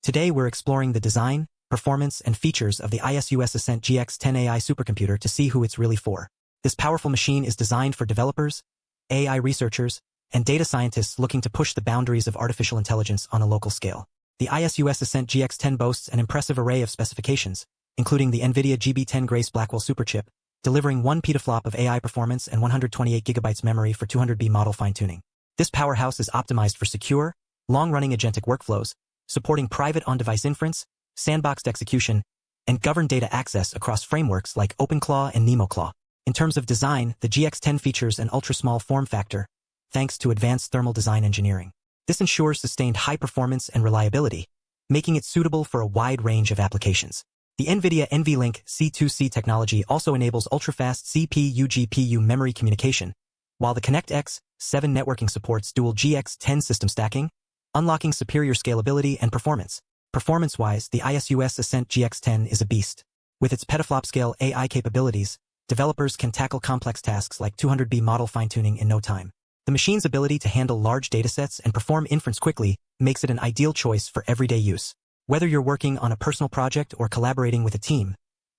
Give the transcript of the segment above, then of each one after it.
Today we're exploring the design, performance, and features of the ASUS Ascent GX10 AI supercomputer to see who it's really for. This powerful machine is designed for developers, AI researchers, and data scientists looking to push the boundaries of artificial intelligence on a local scale. The ASUS Ascent GX10 boasts an impressive array of specifications, including the NVIDIA GB10 Grace Blackwell Superchip, delivering 1 petaFLOP of AI performance and 128 GB memory for 200B model fine-tuning. This powerhouse is optimized for secure, long-running agentic workflows, supporting private on-device inference, sandboxed execution, and governed data access across frameworks like OpenClaw and NemoClaw. In terms of design, the GX10 features an ultra-small form factor, thanks to advanced thermal design engineering. This ensures sustained high performance and reliability, making it suitable for a wide range of applications. The NVIDIA NVLink C2C technology also enables ultra-fast CPU-GPU memory communication, while the ConnectX 7 networking supports dual GX10 system stacking, unlocking superior scalability and performance. Performance-wise, the ASUS Ascent GX10 is a beast. With its petaFLOP scale AI capabilities, developers can tackle complex tasks like 200B model fine-tuning in no time. The machine's ability to handle large datasets and perform inference quickly makes it an ideal choice for everyday use. Whether you're working on a personal project or collaborating with a team,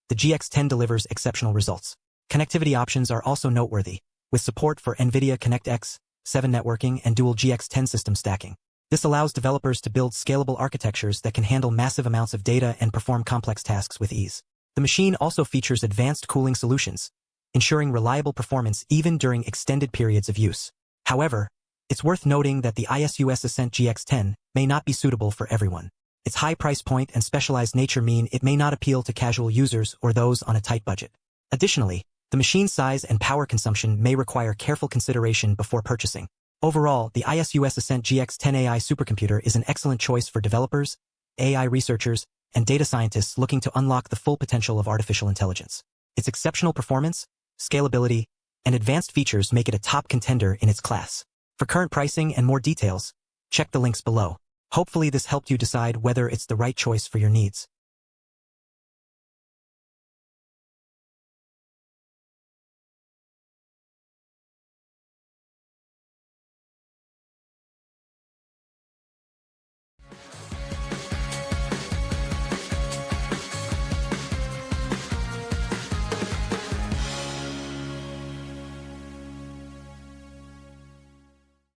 the GX10 delivers exceptional results. Connectivity options are also noteworthy, with support for NVIDIA ConnectX 7 networking and dual GX10 system stacking. This allows developers to build scalable architectures that can handle massive amounts of data and perform complex tasks with ease. The machine also features advanced cooling solutions, ensuring reliable performance even during extended periods of use. However, it's worth noting that the ASUS Ascent GX10 may not be suitable for everyone. Its high price point and specialized nature mean it may not appeal to casual users or those on a tight budget. Additionally, the machine's size and power consumption may require careful consideration before purchasing. Overall, the ASUS Ascent GX10 AI supercomputer is an excellent choice for developers, AI researchers, and data scientists looking to unlock the full potential of artificial intelligence. Its exceptional performance, scalability, and advanced features make it a top contender in its class. For current pricing and more details, check the links below. Hopefully this helped you decide whether it's the right choice for your needs.